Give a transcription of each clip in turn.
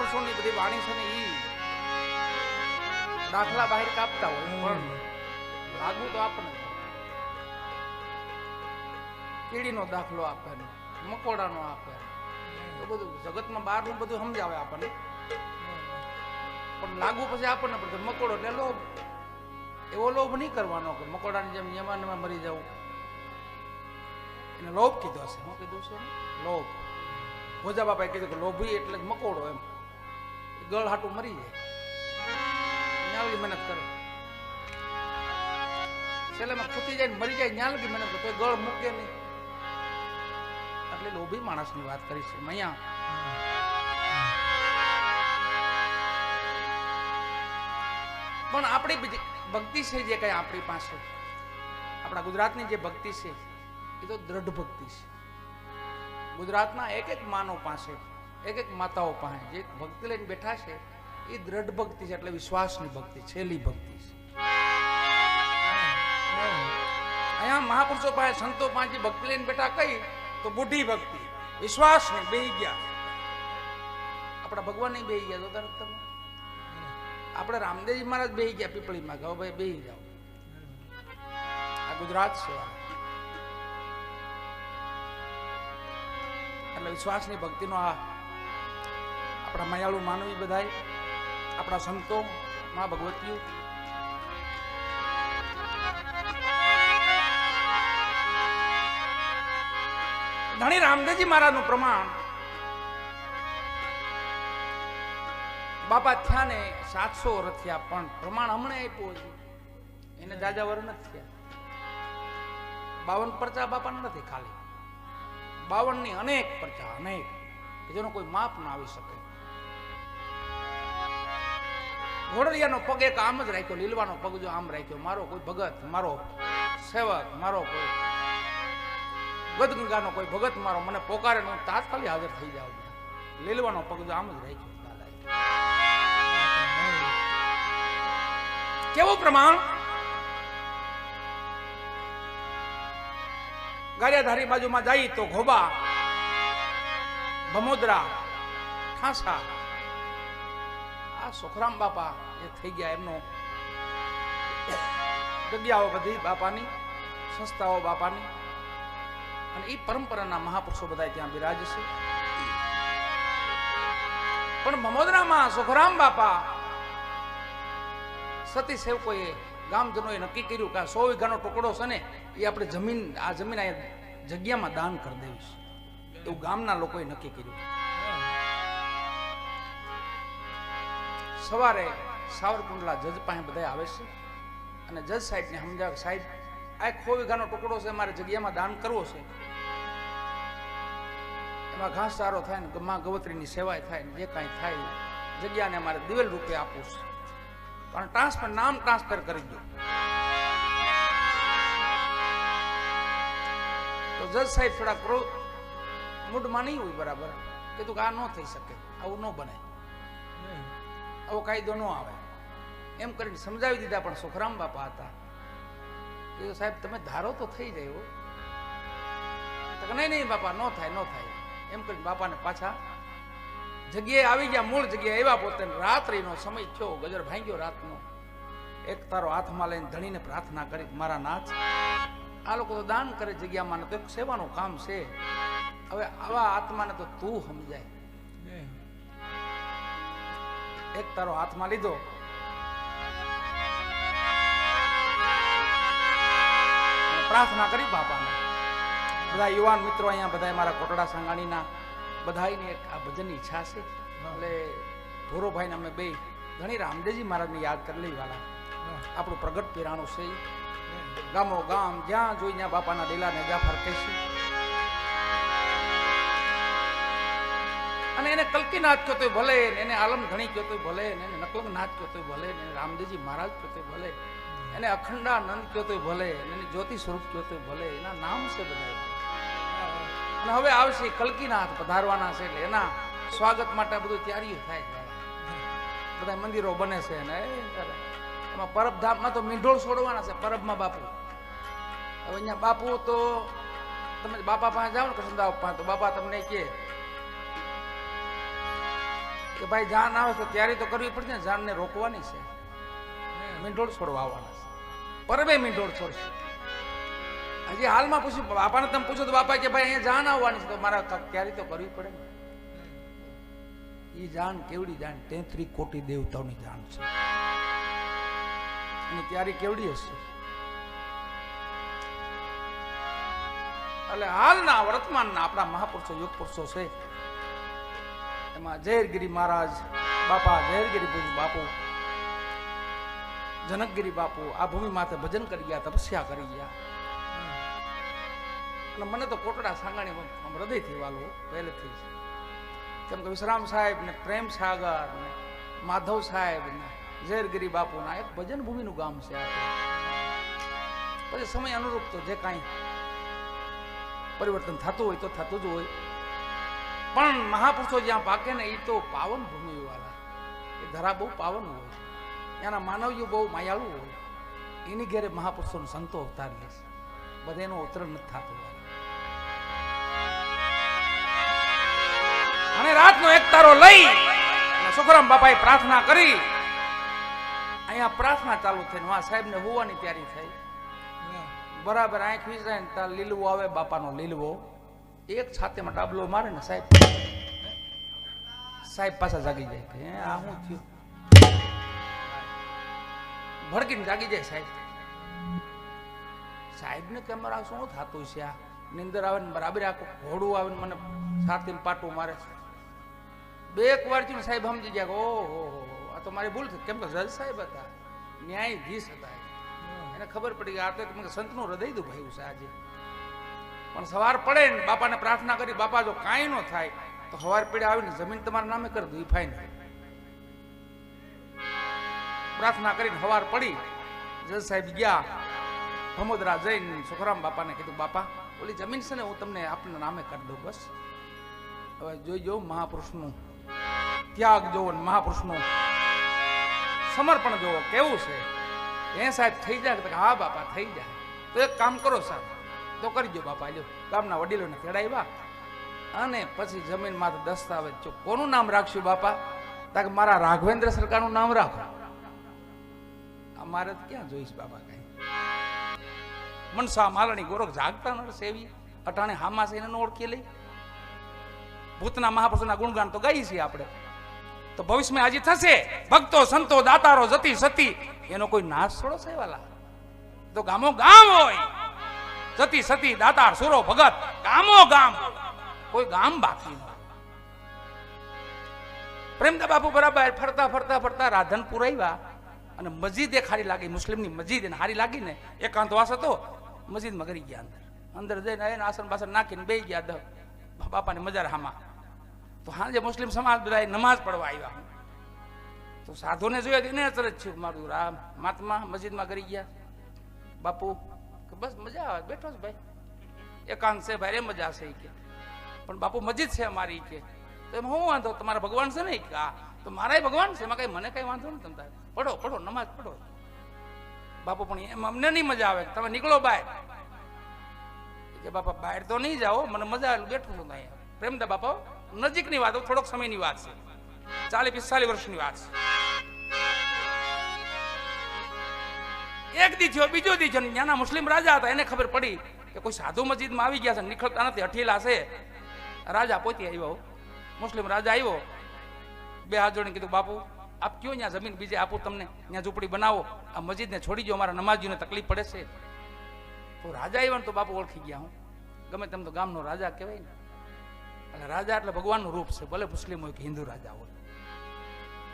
મહાપુરુષોની બધી વાણી છે ને ઈ દાખલા બહાર કાપતા હોય પણ લાગુ તો આપણે કીડીનો દાખલો આપે ને મકોડાનો આપે તો બધું જગતમાં બહારનું બધું સમજાવે આપણને પણ લાગુ પછી આપણને પડે મકોડો એટલે લોભ. એવો લોભ નહીં કરવાનો કે મકોડાની જેમ યમાનમાં મરી જવું. એને લોભ કીધો હશે. શું કીધું છે? લોભ. ભોજા બાપાએ કીધું કે લોભી એટલે જ મકોડો એમ ગળ હાટું મરી જાય ન્યાલગી મહેનત કરે છેલ્લેમાં ખૂટી જાય મરી જાય ન્યાલગી મહેનત કરે તો ગળ મૂકે નહીં. એટલે લોભી માણસની વાત કરી છે અહીંયા. પણ આપણી ભક્તિ છે જે કઈ આપણી પાસે આપણા ગુજરાતની જે ભક્તિ છે એ તો દ્રઢ ભક્તિ છે. ગુજરાતના એક એક માનવ પાસે એક એક માતાઓ પાસે જે ભક્તિ લઈને બેઠા છે એ દ્રઢ ભક્તિ છે. એટલે વિશ્વાસની ભક્તિ છેલ્લી ભક્તિ છે. અહીંયા મહાપુરુષો પાસે સંતો પાસે ભક્તિ લઈને બેઠા કઈ તો બુઢી ભક્તિ વિશ્વાસ ને બેહી ગયા. આપણા ભગવાન નહીં બેહી ગયા તો તરત તમે આપણે રામદેવજી મહારાજ બેહી ગયા પીપળીમાં કહો ભાઈ બેહી જાઓ. આ ગુજરાત છે. એટલે વિશ્વાસની ભક્તિનો આ આપણા મયાળુ માનવી બધાય આપણા સંતો મા ભગવતીઓ ધણી રામદેવજી મહારાજનું પ્રમાણ બાપા થયા ને 700 વર્ષ થયા પણ પ્રમાણ હમણાં આપ્યું છે એને જાજા વર નથી થયા. 52 પરચા બાપાના નથી ખાલી 52 ની અનેક પરચા અનેક કે જેનો કોઈ માપ ના આવી શકે. ઘોડલિયાનો પગ એક આમ જ રાખ્યો લીલવાનો પગ જો આમ રાખ્યો મારો કોઈ ભગત મારો સેવક મારો કોઈ ગદગંગાનો કોઈ ભગત મારો મને પોકારે હું તાત્કાલિક હાજર થઈ જાઉં. લીલવાનો પગ જો આમ જ રાખ્યો. કેવું પ્રમાણ? ગારિયાધારી બાજુમાં જાય તો ઘોબા ભમોદરા ઠાંસા આ સુખરામ બાપા જે થઈ ગયા એમનો જગ્યાઓ બધી બાપાની સંસ્થાઓ બાપાની અને એ પરંપરાના મહાપુરુષો બધા ત્યાં બિરાજ છે. પણ ભમોદરામાં સુખરામ બાપા સતી સેવકોએ ગામજનોએ નક્કી કર્યું કે 100 વીઘાનો ટુકડો છે ને એ આપણે જમીન આ જમીન આ જગ્યામાં દાન કરી દેવી છે. એવું ગામના લોકોએ નક્કી કર્યું. સવારે સાવરકુંડલા જજ પાસે બધા આવે છે અને જજ સાહેબને સમજાવે સાહેબ આ 100 વીઘાનો ટુકડો છે મારે જગ્યામાં દાન કરવો છે. એમાં ઘાસચારો થાય ને મા ગવત્રીની સેવાય થાય ને જે કાંઈ થાય જગ્યાને અમારે દિવેલ રૂપે આપવું છે પણ ટ્રાન્સફર નામ ટ્રાન્સફર કરી દો. તો જજ સાહેબ થોડા ક્રોધ મૂડમાં નહીં હોય બરાબર કીધું કે આ ન થઈ શકે આવું ન બને આવો કાયદો ન આવે એમ કરીને સમજાવી દીધા. પણ સુખરામ બાપા હતા કીધું સાહેબ તમે ધારો તો થઈ જાય તો નહીં નહીં બાપા ન થાય ન થાય એમ કરીને બાપાને પાછા જગ્યાએ આવી ગયા. મૂળ જગ્યાએ એવા પોતે રાત્રિનો સમય થયો ગજર ભાંગ્યો રાતનો. એક તારો હાથમાં લઈને ધણીને પ્રાર્થના કરી મારા નાથ આ લોકો તો દાન કરે જગ્યામાં તો એક સેવાનું કામ છે હવે આવા આત્માને તો તું સમજાય. એક તારો હાથમાં લીધો પ્રાર્થના કરી બાપાને. બધા યુવાન મિત્રો અહીંયા બધા મારા કોટડા સાંગાણીના બધાની એક આ ભજનની ઈચ્છા છે એટલે ધોરોભાઈને અમે બે ઘણી રામદેવજી મહારાજને યાદ કરી લઈ વાલા. આપણું પ્રગટ પીરાણું છે ગામો ગામ જ્યાં જોઈ ત્યાં બાપાના લીલાને જાફર કહેશે. અને એને કલ્કીનાથ કહો તો ભલે એને આલમ ઘણી કહો તો ભલે એને નકલંગનાથ કહો તો ભલે એને રામદેવજી મહારાજ કહો તો ભલે એને અખંડાનંદ કહો તો ભલે એને જ્યોતિ સ્વરૂપ કહો તો ભલે એના નામ છે બધા. અને હવે આવશે કલ્કીનાથ પધારવાના છે એટલે એના સ્વાગત માટે બધું તૈયારીઓ થાય છે. બધા મંદિરો બને છે ને એમાં પરબધામમાં તો મીંઢોળ છોડવાના છે. પરબમાં બાપુ હવે અહીંયા બાપુ તો તમે બાપા પાસે જાઓ ને કૃષ્ણદાસ પાસે તો બાપા તમને કે કે ભાઈ જાન આવે તો તૈયારી તો કરવી પડશે ને, જાનને રોકવાની છે, મીંઢોળ છોડવા આવવાના છે, પરબે મીંઢોળ છોડશે. હજી હાલમાં પૂછ્યું બાપાને, તમે પૂછો તો બાપા કે ભાઈ અહીંયા જાન આવવાની છે તો મારા તૈયારી તો કરવી પડે ને. એ જાન કેવડી જાન? 33 કોટી દેવતાઓની જાન છે, અને તૈયારી કેવડી હશે? એટલે હાલના વર્તમાનના આપણા મહાપુરુષો યોગ પુરુષો છે, એમાં ઝેરગીરી મહારાજ બાપા, ઝેરગીરી પૂજ્ય બાપુ, જનકગીરી બાપુ આ ભૂમિ માથે ભજન કરી ગયા, તપસ્યા કરી ગયા. અને મને તો કોટડા સાંગાણી હૃદયથી વાલું પહેલેથી છે, કેમ કે વિશ્રામ સાહેબ ને પ્રેમ સાગર ને માધવ સાહેબ ને ઝેરગીરી બાપુના એક ભજન ભૂમિનું ગામ છે આ. પછી સમય અનુરૂપ તો જે કાંઈ પરિવર્તન થતું હોય તો થતું જ હોય, પણ મહાપુરુષો જ્યાં પાકે ને એ તો પાવન ભૂમિ વાળા, એ ધરા બહુ પાવન હોય, એના માનવીઓ બહુ માયાળુ હોય, એની ઘેરે મહાપુરુષોનો સંતો અવતાર લે છે, બધા એનું અવતરણ નથી થતું. અને રાતનો એક તારો લઈ સુખરામ બાપાએ પ્રાર્થના કરી, અહીંયા પ્રાર્થના ચાલુ થઈને આ સાહેબને હોવાની તૈયારી થઈ. બરાબર આંખ વિચાય ને ત્યાં લીલવો આવે, બાપાનો લીલવો એક છાતીમાં ડાબલો મારે ને સાહેબ પાછા જાગી જાય. આ શું થયું? ભડકીને જાગી જાય સાહેબ. સાહેબને કે અમારા શું થતું છે? આ નિંદર આવે ને બરાબર આખું ઘોડું આવે ને મને છાતીમાં પાટું મારે છે. બે એક વાર થયું સાહેબ સમજી ગયા, ઓહો આ તો મારી ભૂલ થઈ, કેમ કે જજ સાહેબ હતા, ન્યાયાધીશ હતા, એને ખબર પડી કે આ તો સંતનું હૃદય દુભાયું છે આજે. પણ સવાર પડે ને બાપાને પ્રાર્થના કરી, બાપા જો કાંઈ ન થાય તો સવાર પડે આવીને જમીન તમારા નામે કરી દઉં, ફાઈન. પ્રાર્થના કરીને સવાર પડી, જજ સાહેબ ગયા ભમોદરા જઈને સુખરામ બાપાને કીધું, બાપા ઓલી જમીન છે ને હું તમને આપના નામે કરી દઉં, બસ હવે જોઈ જો મહાપુરુષનું ત્યાગ જોવો ને મહાપુરુષનું સમર્પણ જોવો કેવું છે. એ સાહેબ થઈ જાય? હા બાપા થઈ જાય. તો એક કામ કરો સાહેબ, તો કરજો બાપા. જો ગામના વડીલોને તેડાવ્યા અને પછી જમીન માથે દસ્તાવેજ જો કોનું નામ રાખશું બાપા? તાકે મારા રાઘવેન્દ્ર સરકારનું નામ રાખો. અમારે ક્યાં જોઈશ બાપા? કઈ મનસા માલણી ગોરખ જાગતા ન સેવી અટાણે હામા છે એને ઓળખી લઈ. ભૂતના મહાપુરુષોના ગુણગાન તો ગાઈ છીએ આપણે, તો ભવિષ્યમાં આજે થશે. ભક્તો સંતો દાતારો જતી સતી એનો કોઈ નાશ થોડો છે વાલા? તો ગામો ગામ હોય, જતી સતી દાતાર સુરો ભગત ગામો ગામ, કોઈ ગામ બાકી ન. પ્રેમદા બાપુ બરાબર ફરતા ફરતા ફરતા રાધનપુર આવ્યા અને મસ્જિદ એ ખારી લાગી, મુસ્લિમની મસ્જિદ એને હારી લાગી ને, એકાંતવાસ હતો, મસ્જિદમાં કરી ગયા. અંદર જઈને આસન બાસન નાખીને બેસી ગયા બાપાની મજાર હામાં. તો હાજે મુસ્લિમ સમાજ બધા નમાઝ પડવા આવ્યા. તો સાધુને જોયા એને તરત છે મારું રામ મહાત્મા મસ્જિદમાં કરી ગયા. બાપુ બસ મજા આવે, બેઠો છે ભાઈ, એકાંત છે ભાઈ, મજા છે કે. પણ બાપુ મસ્જિદ છે અમારી કે. તો એમ હું વાંધો? તમારા ભગવાન છે ને કે? હા તો મારા ભગવાન છે, એમાં કઈ મને કઈ વાંધો નહીં, તમે પડો પડો નમાઝ પડો. બાપુ પણ એમ અમને નહીં મજા આવે, તમે નીકળો બહાર. કે બાપા બહાર તો નહીં જાઓ, મને મજા આવે, બેઠું છું અહીંયા. પ્રેમદા બાપા નજીકની વાત, થોડોક સમયની વાત છે, 40-45 વર્ષની વાત છે. એક દી થયો, બીજો દી થયો, ત્યાંના મુસ્લિમ રાજા હતા, એને ખબર પડી કે કોઈ સાધુ મસ્જિદમાં આવી ગયા છે, નીકળતા નથી, હઠીલા છે. રાજા પોતે આવ્યો, મુસ્લિમ રાજા આવ્યો, બે હાથ જોડીને કીધું, બાપુ આપ કયો ત્યાં જમીન બીજે આપું તમને, ત્યાં ઝૂંપડી બનાવો, આ મસ્જિદને છોડી દો, અમારા નમાજીઓને તકલીફ પડે છે. તો રાજા આવ્યા ને તો બાપુ ઓળખી ગયા, હું ગમે તેમ તો ગામનો રાજા કહેવાય ને. અને રાજા એટલે ભગવાનનું રૂપ છે, ભલે મુસ્લિમ હોય કે હિન્દુ રાજા હોય.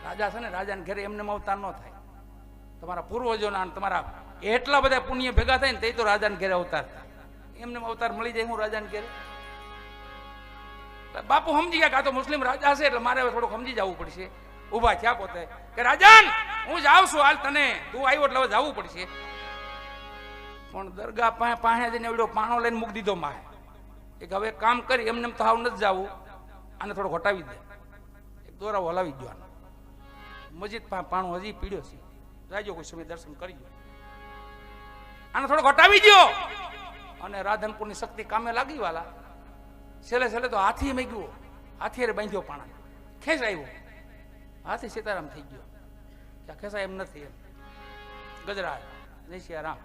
રાજા છે ને, રાજાને ઘરે એમને અવતાર ન થાય. તમારા પૂર્વજોના તમારા એટલા બધા પુણ્ય ભેગા થાય ને તે તો રાજાને ઘરે અવતાર થાય. એમને અવતાર મળી જાય હું રાજાને ઘરે? બાપુ સમજી ગયા કે આ તો મુસ્લિમ રાજા છે એટલે મારે થોડુંક સમજી જવું પડશે. ઉભા થયા પોતે કે રાજન હું જાઉં છું, હાલ તને તું આવ્યો એટલે હવે જવું પડશે. પણ દરગાહ પાસે જઈને એવડો પાણો લઈને મૂકી દીધો મારે. એક હવે કામ કરી એમને તો હાવ નથી જવું, આને થોડો હટાવી દે, એક દોરાવો હલાવી દો. મસ્જિદ પાણો હજી પીડ્યો છે, જાજો કોઈ સમય દર્શન કરી દો, આને થોડો હટાવી દો. અને રાધનપુરની શક્તિ કામે લાગી વાલા. છેલ્લે છેલ્લે તો હાથી મેં ગયો, હાથીએ બાંધ્યો પાણા, ખેંચ આવ્યો, હાથી સીતારામ થઈ ગયો કે આ ખેસા એમ નથી એમ ગજરાજ જય સિયારામ.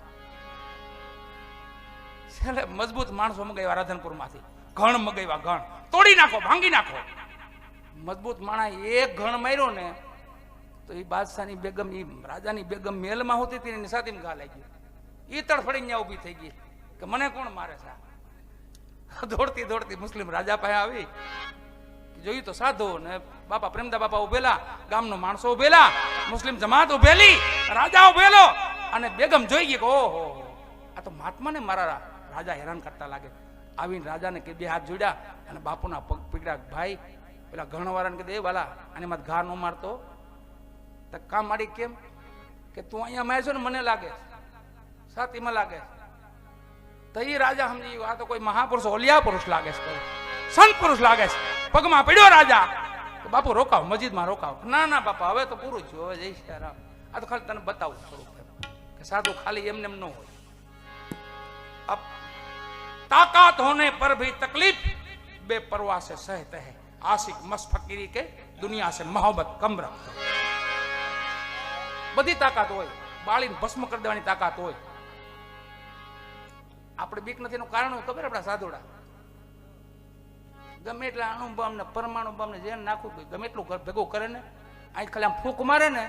છેલ્લે મજબૂત માણસો મગાવ્યા રાધનપુરમાંથી, ઘણ મગાવ્યા, ઘણ તોડી નાખો, ભાંગી નાખો. મજબૂત માણસ એક ઘણ માર્યો ને તો એ બાદશાહની બેગમ, એ રાજાની બેગમ મેલમાં હોતી હતી એની સાથીમાં ઘા લાગી, એ તડફડી ત્યાં ઊભી થઈ ગઈ કે મને કોણ મારે છે. દોડતી દોડતી મુસ્લિમ રાજા પાસે આવી, જોયું તો સાધુ ને બાપા પ્રેમદા બાપા ઉભેલા, ગામનો માણસો ઉભેલા, મુસ્લિમ જમાત ઉભેલી, રાજા ઉભેલો, અને બેગમ જોઈ ગઈ કે ઓહો આ તો મહાત્માને મારા રાજા હેરાન કરતા લાગે. આવીને રાજાને કે બે હાથ જોડ્યા અને બાપુના પગ પીડ્યા. ભાઈ પેલા ઘણવાળાને કે દે વાલા આને માં ઘા ન મારતો. તો કામ મારી કેમ કે તું અહીંયા મારે છો ને મને લાગે સાતીમાં લાગે. તો એ રાજા સમજી આ તો કોઈ મહાપુરુષ ઓલિયા પુરુષ લાગે છે, સંત પુરુષ લાગે છે. પગમાં પડ્યો રાજા તો બાપુ રોકાવ, મસ્જિદમાં રોકાવ. ના ના બાપા હવે તો પૂરું થયું, હવે જય સિયારામ. આ તો ખાલી તને બતાવું થોડુંક કે સાધુ ખાલી એમને એમ ન હોય. अब ताकत होने पर भी तकलीफ बेपरवाह से सहते हैं, आशिक मस्त फकीरी के दुनिया से मोहब्बत कम रखते. बधी ताकत હોય, બાળીને ભસ્મ કરી દેવાની તાકાત હોય. આપણે બીક નથી એનું કારણ ખબર? આપણા સાધુડા ગમે એટલા અણુ બોમ્બ ને પરમાણુ બોમ્બ ને જેને નાખવું ગમે એટલું ભેગું કરે ને, અહીં ખાલી આમ ફૂંક મારે ને,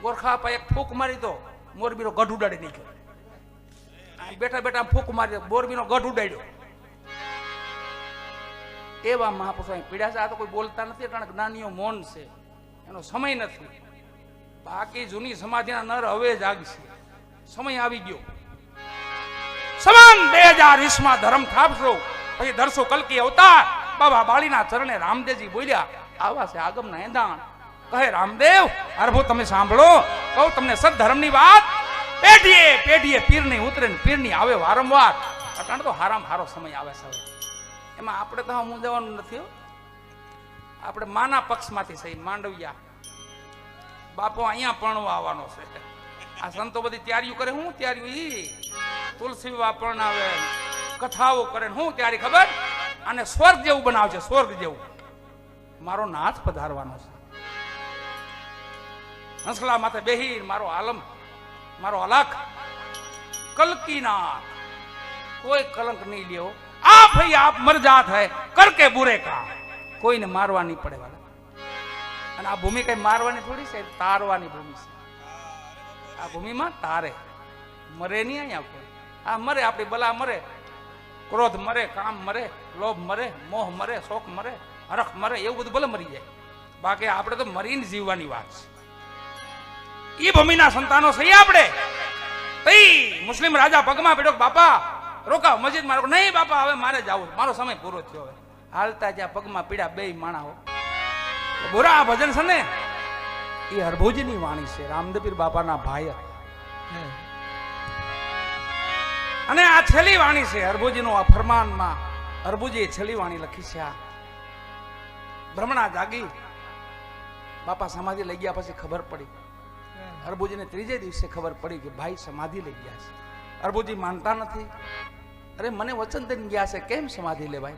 ગોરખા આપા એક ફૂંક મારી તો મોરબીનો ગઢ ઉડાડી નાખ્યો. બેઠા બેઠા ફૂંક મારી મોરબીનો ગઢ ઉડાડ્યો. એવા મહાપુરુષો પીડ્યા છે. આ તો કોઈ બોલતા નથી કારણ કે જ્ઞાનીઓ મૌન છે, એનો સમય નથી. બાકી જૂની સમાધિના નર હવે જાગશે, સમય આવી ગયો. સમાન 2020 ધર્મ થાપશો પછી ધરશો કલકી અવતાર. બાબા બાળીના ચરણે રામદેવજી બોલ્યા આવા છે આગમના એંધાણ. કહે રામદેવ અરભો તમે સાંભળો, કહું તમને સદધર્મની વાત. પેઢીએ પેઢીએ પીર નહીં ઉતરે ને પીર ની આવે વારંવાર. અટાણે તો હારામ હારો સમય આવે છે. એમાં આપણે તો હું જવાનું નથી. આપણે માના પક્ષમાંથી સહી માંડવિયા બાપો અહીંયા પરણવા આવવાનો છે. આ સંતો બધી તૈયારીઓ કરે. હું તૈયારી? તુલસી વિવાહ પરણાવે, કથાઓ કરે. હું તૈયારી ખબર? અને સ્વર્ગ જેવું બનાવશે, સ્વર્ગ જેવું. મારો નાથ પધારવાનો છે. હંસલા માથે બેહી મારો આલમ, મારો અલાખ કલકીનાથ, કોઈ કલંક નહીં લ્યો. આપ હૈ આપ મર જાત હૈ કરકે બુરે કામ. કોઈને મારવા નહીં પડે વાલા. અને આ ભૂમિ કઈ મારવાની થોડી છે, તારવાની ભૂમિ છે. આ ભૂમિમાં તારે મરે નહીં અહીંયા કોઈ. આ મરે આપણી બલા મરે, ક્રોધ મરે, કામ મરે, લોભ મરે, મોહ મરે, શોખ મરે, હરખ મરે, એવું બધું ભલે મરી જાય. બાકી આપણે તો મરીને જીવવાની વાત છે. એ ભૂમિના સંતાનો સહી આપણે. મુસ્લિમ રાજા પગમાં પડ્યો બાપા રોકાવ, મસ્જિદમાં રોકાવ. નહીં બાપા હવે મારે જવું, મારો સમય પૂરો થયો. હવે હાલતા જ્યાં પગમાં પીડ્યા બે માણાઓ. બોરા આ ભજન છે ને એ હરભુજની વાણી છે, રામદેવપીર બાપાના ભાઈ. અને આ છેલ્લી વાણી છે હરભુજીનો. આ ફરમાનમાં હરભુજીએ છેલ્લી વાણી લખી છે. આ બ્રહ્મણા જાગી, બાપા સમાધિ લઈ ગયા પછી ખબર પડી. હરભુજીને ત્રીજે દિવસે ખબર પડી કે ભાઈ સમાધિ લઈ ગયા છે. હરભુજી માનતા નથી. અરે મને વચન દઈને ગયા છે, કેમ સમાધિ લેવાય?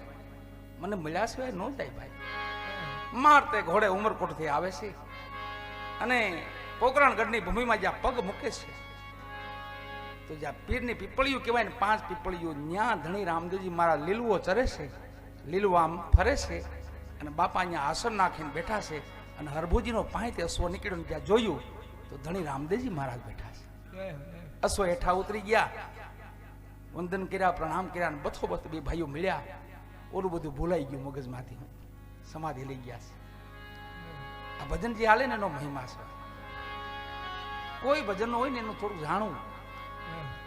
મને મળ્યા સિવાય ન જાય ભાઈ. મારતે ઘોડે ઉમરકોટથી આવે છે અને પોકરણગઢની ભૂમિમાં જ્યાં પગ મૂકે છે તો જ્યાં પીરની પીપળીઓ કહેવાય ને 5 પીપળીઓ, ત્યાં ધણી રામદેવજી મારા લીલુઓ ચરે છે, લીલું આમ ફરે છે. અને બાપા અહીંયા આસન નાખીને બેઠા છે. અને હરભુજીનો પાંચે અશ્વ નીકળ્યો ત્યાં જોયું તો ધણી રામદેવજી મહારાજ બેઠા છે. અશ્વ હેઠા ઉતરી ગયા, વંદન કર્યા, પ્રણામ કર્યા, અને બથો બથ બે ભાઈઓ મળ્યા. ઓલું બધું ભૂલાઈ ગયું મગજમાંથી. સમાધિ લઈ ગયા છે. આ ભજન જે હાલે ને એનો મહિમા છે. કોઈ ભજન હોય ને એનું થોડું જાણવું.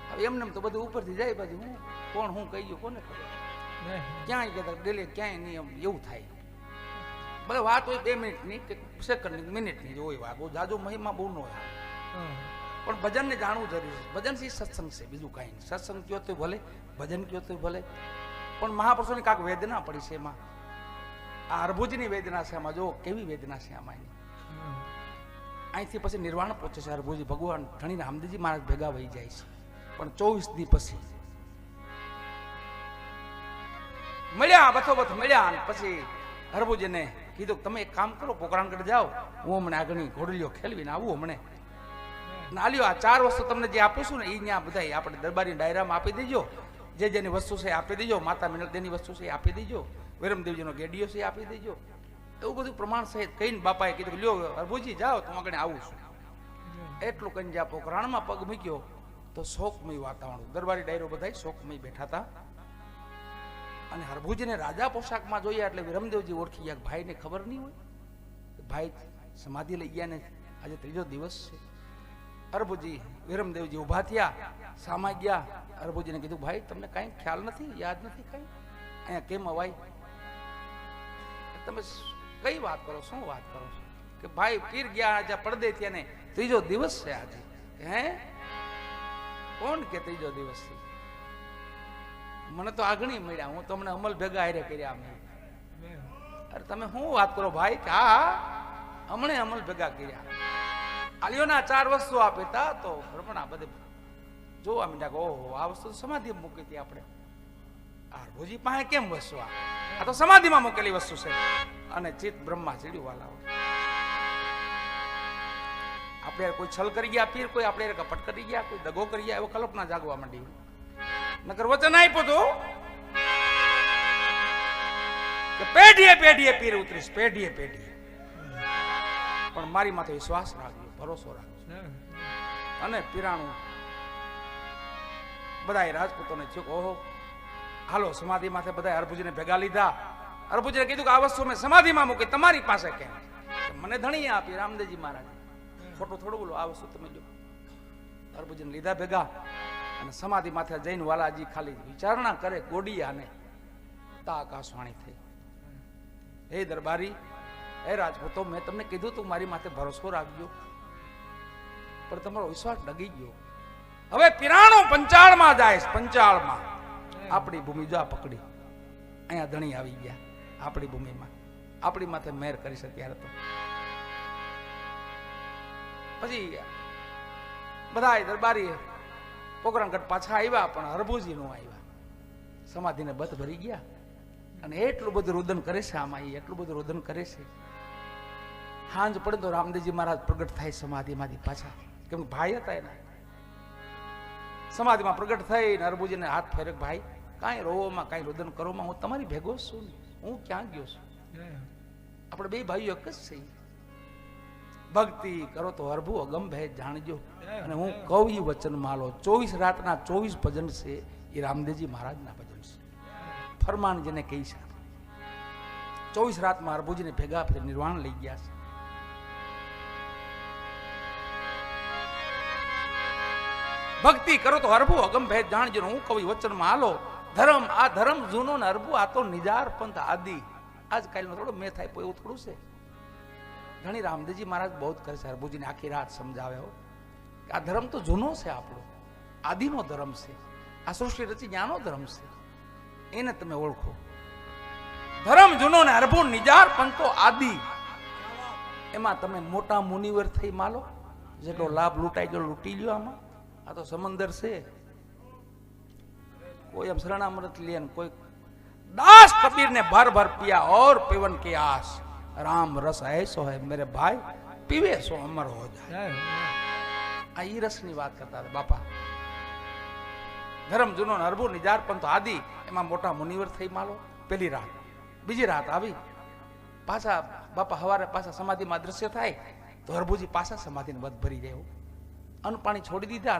હવે એમને તો બધું ઉપરથી જાય, બધું હું કોણ હું કહી ગયું કોને ખબર. ક્યાંય કહેતા ડેલે ક્યાંય નહીં, એવું થાય. ભલે વાત હોય 2 મિનિટની કે સેકન્ડની, મિનિટની જ હોય વાત. બહુ જાજો મહિમા બહુ ન હોય. પણ ભજનને જાણવું જરૂરી છે. ભજન છે સત્સંગ છે, બીજું કાંઈ નહીં. સત્સંગ કયો તો ભલે, ભજન કયો તો ભલે, પણ મહાપુરુષોની કાંક વેદના પડી છે એમાં. આ હરભુજની વેદના છે આમાં. જો કેવી વેદના છે આમાં. અહીંથી પછી નિર્વાણ પહોંચે છે હરભુજી. ભગવાન ધણી રામદેવજી મહારાજ ભેગા વહી જાય છે. પણ 24 દી પછી મળ્યા, બથોબથ મળ્યા. અને પછી હરભુજીને કીધું તમે એક કામ કરો, પોકરાણગઢ જાઓ, હું હમણાં આગળની ઘોડલીઓ ખેલવીને આવું હમણે. નાલ્યો આ 4 વસ્તુ તમને જે આપું છું ને એ ત્યાં બધા આપણે દરબારી ડાયરામાં આપી દેજો. જે જેની વસ્તુ છે આપી દેજો. માતા મિનળદેની વસ્તુ છે આપી દેજો. વિરમદેવજીનો ગેડિયો છે આપી દેજો. એવું બધું પ્રમાણ સહિત કહીને બાપાએ કીધું લ્યો હરભુજી જાઓ, તો આગળ આવું છું. એટલું કહીને જ્યાં પોકરાણમાં પગ મૂક્યો તો શોકમય વાતાવરણ, દરબારી ડાયરો બધા શોકમય બેઠા હતા. અને હરભુજીને રાજા પોશાકમાં જોયા એટલે વિરમદેવજી ઓળખી ગયા. ભાઈને ખબર નહીં હોય, ભાઈ સમાધિ લઈ ગયા ને આજે 3જો દિવસ છે. હરભુજી વિરમદેવજી ઉભા થયા, સામા ગયા. હરભુજીને કીધું ભાઈ તમને કાંઈ ખ્યાલ નથી, યાદ નથી કાંઈ, અહીંયા કેમ અવાય? તમે કઈ વાત કરો, શું વાત કરો છો? કે ભાઈ પીર ગયા આજે પડદે થયા ને 3જો દિવસ છે આજે. હે કોણ કે 3જો દિવસ છે? મને તો આગણી મળ્યા, હું તમને અમલ ભેગા હારે કર્યા. અરે તમે શું વાત કરો ભાઈ? કે હા હમણે અમલ ભેગા કર્યા. આલિયોના 4 વસ્તુ આપેતા તો ભ્રમણા બધે જોવા માંડ્યા. ઓહો આ વસ્તુ સમાધિ મૂકી હતી આપણે. હરભુજી પાસે કેમ વસ્તુ? આ તો સમાધિમાં મૂકેલી વસ્તુ છે. અને ચિત બ્રહ્મા ચીડ્યું વાલા. આપણે કોઈ છલ કરી ગયા પીર, કોઈ આપણે કપટ કરી ગયા, કોઈ દગો કરી ગયા, એવો કલ્પના જાગવા માંડી. નકર વચન આપ્યું હતું કે પેઢીએ પેઢીએ પીર ઉતરીશ, પેઢીએ પેઢીએ. પણ મારી માથે વિશ્વાસ રાખજો, ભરોસો રાખજો. અને પીરાણું બધા રાજપૂતોને થયું ઓહો હાલો સમાધિ માથે બધા હરભુજીને ભેગા લીધા. હરભુજીને કીધું કે આ વસ્તુ મેં સમાધિમાં મૂકી, તમારી પાસે કેમ? મને ધણી આપી રામદેવજી મહારાજ. ખોટું થોડું બોલો, આ વસ્તુ તમે લો. હરભુજીને લીધા ભેગા અને સમાધિ માથે જઈને વાલાજી ખાલી વિચારણા કરે ગોડિયાને તા આકાશવાણી થઈ. હે દરબારી, હે રાજપૂતો, મેં તમને કીધું તું મારી માથે ભરોસો રાખજો, પણ તમારો વિશ્વાસ ડગી ગયો. હવે પિરાણો પંચાળમાં જાય, પંચાળમાં આપણી ભૂમિ જા પકડી. અહીંયા ધણી આવી ગયા આપણી ભૂમિમાં, આપણી માથે મેર કરી છે. ત્યારે તો પછી બધા દરબારી પોકરણગઢ પાછા આવ્યા, પણ હરભુજી નો આવ્યા. સમાધિને બત ભરી ગયા. અને એટલું બધું રુદન કરે છે આમાં, એટલું બધું રુદન કરે છે. સાંજ પડે તો રામદેવજી મહારાજ પ્રગટ થાય સમાધિમાંથી પાછા, કેમ ભાઈ હતા એના. સમાધિમાં પ્રગટ થઈ હરભુજીને હાથ ફેરે, ભાઈ કાંઈ રોવામાં કાંઈ રુદન કરોમાં, હું તમારી ભેગો છું ને, હું ક્યાં ગયો છું? આપણે બે ભાઈઓ એક જ છે. ભક્તિ કરો તો હરભુ અગમ ભેદ જાણજો. અને હું કહું એ વચન માલો. 24 રાતના 24 ભજન છે એ રામદેવજી મહારાજના ભજન છે. ફરમાન જેને કહી છે. 24 રાતમાં હરભુજીને ભેગા ફેર નિર્વાણ લઈ ગયા છે. ભક્તિ કરો તો હરભુ અગમ ભેદ જાણજો. હું કહું વચન માલો. ધર્મ આ ધર્મ જૂનો ને હરભુ આ તો નિજાર પંથ આદિ. આજકાલનો થોડો મેં થાય એવું થોડું છે. ઘણી રામદેવજી મહારાજ બહુ કરે છે. હરભુજીને આખી રાત સમજાવે આ ધર્મ તો જૂનો છે, આપણો આદિનો ધર્મ છે. આ સૃષ્ટિ રચી જ્ઞાનો ધર્મ છે, એને તમે ઓળખો. ધર્મ જૂનો ને હરભુ નિજાર પંથો આદિ. એમાં તમે મોટા મુનિવર થઈ માલો. જેટલો લાભ લૂંટાઈ ગયો લૂંટી લ્યો. આમાં આ તો સમંદર છે. કોઈ એમ શરણામૃત લે, કોઈ दास कबीर ने भर भर पिया और पीवन की आस, राम रस ऐसो है मेरे भाई पीवे सो अमर हो जाए. आ ई रस ની વાત કરતા હતા બાપા. ધર્મ જૂનો હરભુ નિજાર પંથ આદિ. એમાં મોટા મુનિવર થઈ માલો. પેલી રાત, બીજી રાત આવી પાછા બાપા હવારે પાછા સમાધિમાં દ્રશ્ય થાય તો હરભુજી પાછા સમાધિને બધ ભરી જાય. અન્ન પાણી છોડી દીધા.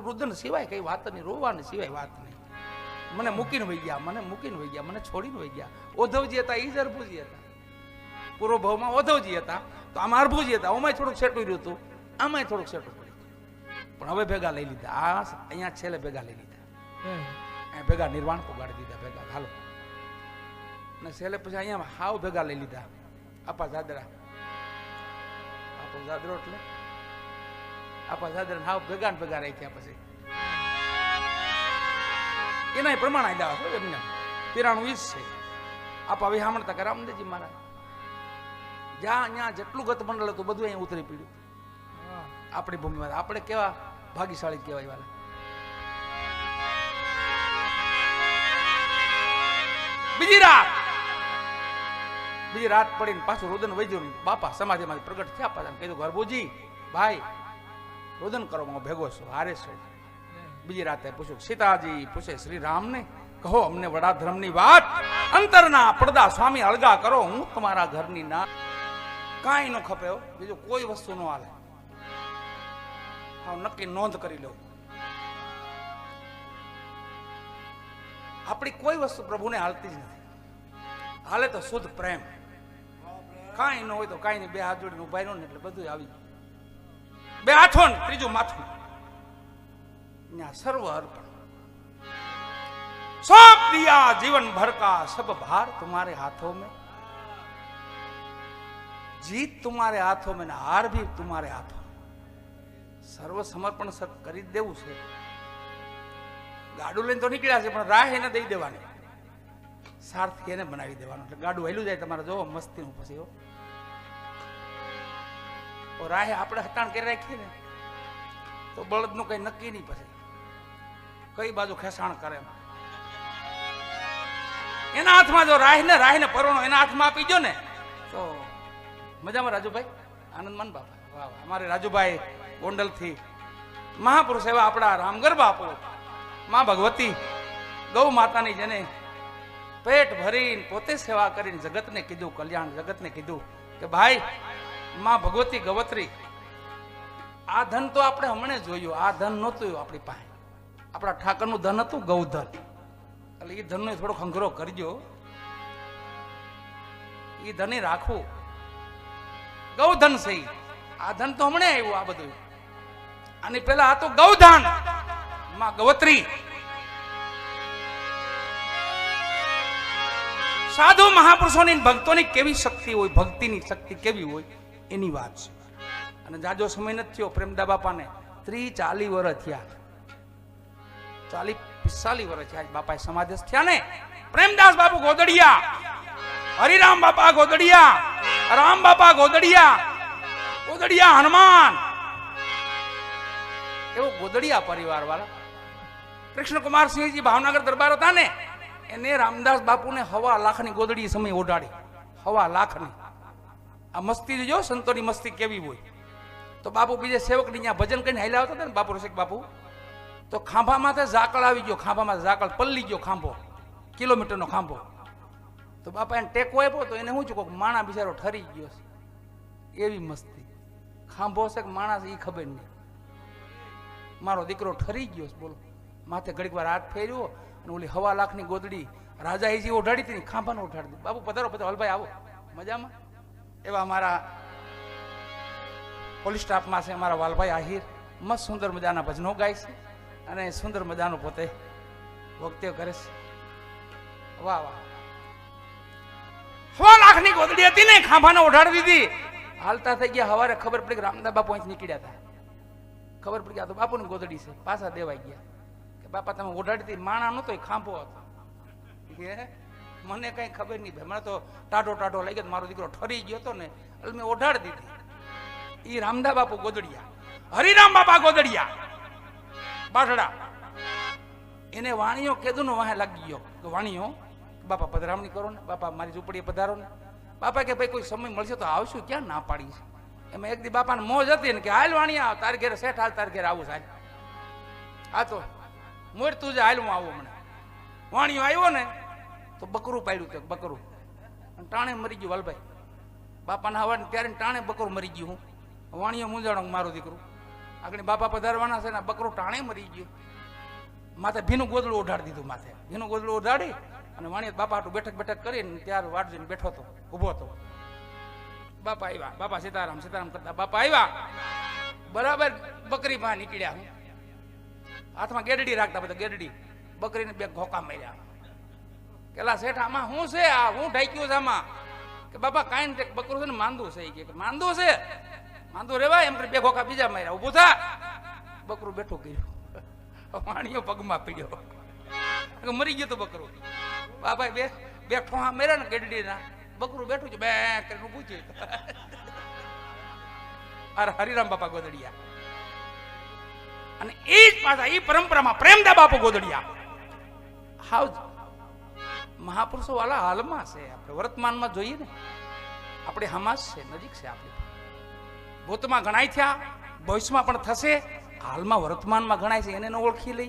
રુદન સિવાય કઈ વાત નહીં, રોવાની સિવાય વાત નહીં. મને મૂકીને વહી ગયા, મને મૂકીને વહી ગયા, મને છોડીને વહી ગયા. ઓધવજી હતા, ઈ જ હરભુજી હતા. પૂર્વ ભાવમાં ઓધવજી હતા, તો આમાં હરભુજી હતા. આમાં થોડુંક સેટું રહ્યું હતું, આમાં થોડુંક સેટું પડ્યું. પણ હવે ભેગા લઈ લીધા. આ અહીંયા છેલ્લે ભેગા લઈ લીધા. અહીંયા ભેગા નિર્વાણ પોગાડી દીધા ભેગા. હાલો ને છેલ્લે પછી અહીંયા હાવ ભેગા લઈ લીધા. આપા જાદરા, આપો જાદરો એટલે આપા જાદરા હાવ ભેગા ને ભેગા રાખ્યા. પછી એના પ્રમાણ આલ્યા છો એમને. પિરાણું ઈજ છે. આપા વિહામણતા કે રામદેવજી મહારાજ જ્યાં અહીંયા જેટલું ગત મંડળ હતું બધું અહીંયા ઉતરી પીડ્યું. આપણી ભૂમિમાં આપણે કેવા ભાગ્યશાળી કહેવાય વાલા. બીજી રાત બીજી રાત પડીને પાછું રુદન વૈદ્યું નહીં. બાપા સમાધિમાંથી પ્રગટ થયા પાછા કીધું ગરબુજી ભાઈ રુદન કરો હું ભેગો છું હારે છું. બીજી રાતે પૂછ્યું સીતાજી પૂછે શ્રી રામને કહો અમને વડા ધર્મની વાત અંતરના પડદા સ્વામી અળગા કરો હું તમારા ઘરની ના કાંઈ ન ખપે બીજું કોઈ વસ્તુ ન હાલે. હા નક્કી નોંધ કરી લઉં આપણી કોઈ વસ્તુ પ્રભુને હાલતી જ નથી. હાલે તો શુદ્ધ પ્રેમ. કાંઈ ન હોય તો કાંઈ નહીં બે હાથ જોડીને ઉભા રહ્યો ને એટલે બધું આવી ગયું. બે હાથો ને ત્રીજું માથું ત્યાં સર્વ અર્પણ सब दिया जीवन भर का सब भार तुम्हारे हाथों में जीत तुम्हारे हाथों में ना हार भी तुम्हारे हाथों સર્વ સમર્પણ સત કરી દેવું છે. ગાડું લઈને તો નીકળ્યા છે પણ રાહ એને દઈ દેવાની સારથી એને બનાવી દેવાનું એટલે ગાડું હેલું જાય તમારે જોવો મસ્તીનું પછી રાહે આપણે હટાણ કરી રાખીએ ને તો બળદનું કઈ નક્કી નહીં પછી કઈ બાજુ ખેસાણ કરે એના હાથમાં જો રાહને પરોણો એના હાથમાં આપી દો ને તો મજામાં. રાજુભાઈ આનંદમાન બાપા વાહ અમારે રાજુભાઈ ગોંડલ થી મહાપુરુષ એવા આપણા રામગર બાપુ માં ભગવતી ગૌ માતાની જેને પેટ ભરીને પોતે સેવા કરીને જગતને કીધું કલ્યાણ જગતને કીધું કે ભાઈ માં ભગવતી ગવત્રી આ ધન તો આપણે હમણે જોયું આ ધન નહોતું આપણી પાસે આપણા ઠાકરનું ધન હતું ગૌધન એટલે એ ધનનો થોડો ખંખરો કરજો એ ધન રાખવું ગૌધન છે આ ધન તો હમણે આવ્યું આ બધું આની પેલા આ તો ગૌધન માં ગવત્રી સાધુ મહાપુરુષોની ભક્તોની કેવી શક્તિ હોય ભક્તિની શક્તિ કેવી હોય એની વાત છે. અને જાજો સમય નથી થયો પ્રેમદા બાપાને 30-40 વર્ષ થયા 40-45 વર્ષ થયા બાપા સમાદેશ થયા ને. પ્રેમદાસ બાપુ ગોદડિયા હરિરામ બાપા ગોદડિયા રામ બાપા ગોદડિયા હનુમાન એવો ગોદડિયા પરિવાર વાળા કૃષ્ણકુમાર સિંહજી ભાવનગર દરબાર હતા ને એને રામદાસ બાપુને 1.25 લાખની ગોદડી સમય ઓઢાડી 1.25 લાખની. આ મસ્તી જો સંતોની મસ્તી કેવી હોય તો બાપુ બીજે સેવકની ત્યાં ભજન કરીને હાલ્યા આવતા હતા ને બાપુ રસિક બાપુ તો ખાંભામાંથી ઝાકળ આવી ગયો ખાંભામાં ઝાકળ પલ્લી ગયો ખાંભો કિલોમીટરનો ખાંભો તો બાપા એને ટેકો આપ્યો તો એને શું ચૂકો માણા બિચારો ઠરી ગયો છે એવી મસ્તી ખાંભો છે કે માણસ એ ખબર નહીં મારો દીકરો ઠરી ગયો છે બોલો માથે ઘડીક વાર હાથ ફેર્યો અને ઓલી 1.25 લાખની ગોદડી રાજા એજી ઓઢાડી હતી ખાંભાને ઓઢાડી દીધી. બાપુ પધારો પધારો હલભાઈ આવો મજામાં. એવા અમારા પોલીસ સ્ટાફમાં છે અમારા વાલભાઈ આહિર મસ્ત સુંદર મજાના ભજનો ગાય છે અને સુંદર મજાનો પોતે વક્તવ્ય કરે છે. વાહ વાહ 1.25 લાખની ગોદડી હતી ને ખાંભાને ઓઢાડી દીધી. હાલતા થઈ ગયા હવારે ખબર પડી કે રામદાસ બાપુ અહીં નીકળ્યા હતા ખબર પડી ગયા તો બાપુની ગોદડી છે પાછા દેવાઈ ગયા કે બાપા તમે ઓઢાડી હતી માણા નહોતો ખાંભો હતો મને કઈ ખબર નહીં ભાઈ મને તો ટાઢો લઈ ગયો મારો દીકરો ઠરી ગયો હતો ને એટલે મેં ઓઢાડી દીધી. એ રામદા બાપુ ગોદડિયા હરિરામ બાપા ગોદડિયા બાટડા એને વાણીઓ કીધું ને વાહે લાગી ગયો કે વાણીઓ બાપા પધરામણી કરો ને બાપા મારી ઝૂંપડીએ પધારો ને. બાપા કે ભાઈ કોઈ સમય મળશે તો આવશું ક્યાં ના પાડી છે. એમાં એક દી બાપાને મોજ હતી ને કે હાલ વાણિયા તાર ઘેર શેઠ હાલ તાર ઘેર આવું સાહેબ આ તો મોર તું જ હાલ હું આવું હમણાં. વાણીઓ આવ્યો ને તો બકરું પાડ્યું તો બકરું ટાણે મરી ગયું વાલભાઈ બાપાના હવા ત્યારે ટાણે બકરું મરી ગયું. હું વાણીઓ મૂંઝાણો મારું દીકરું આગળ બાપા પધારવાના છે ને બકરું ટાણે મરી ગયું. માથે ભીનું ગોદડું ઓઢાડી દીધું માથે ભીનું ગોદડું ઓઢાડી અને વાણીએ બાપા હાટું બેઠક કરીને ત્યારે વાટ જોઈને બેઠો હતો ઊભો હતો. બાપા આવ્યા બાપા સીતારામ કરતા બાપા આવ્યા બરાબર બકરી માં નીકળ્યા. હું હાથમાં ગેડડી રાખતા બધા ગેડડી બકરીને 2 ઘોકા માર્યા. કેલા શેઠ આમાં શું છે આ હું ઢાક્યું છે આમાં કે બાપા કાંઈ ને બકરું છે ને માંદું છે કે માંદું છે માંદું રેવાય એમ કરી 2 ઘોકા બીજા માર્યા. ઉભું થા બકરું બેઠું કર્યું વાણીઓ પગમાં પીડ્યો મરી ગયો તો બકરું. બાપા બે ઠોહા મેર્યા ને ગેડડી ના બકરું બેઠું છે બે કરીને ઊભું છે. અરે હરિરામ બાપા ગોદડિયા અને એ જ પાછા એ પરંપરામાં પ્રેમદા બાપુ ગોદડિયા હાવ મહાપુરુષો વાળા હાલમાં છે આપણે વર્તમાનમાં જોઈએ ને આપણે હમાસ છે, નજીક છે આપણી. ભૂતમાં ઘણાય થયા, ભવિષ્યમાં પણ થશે, હાલમાં વર્તમાનમાં ઘણાય છે, એને ન ઓળખી લઈ.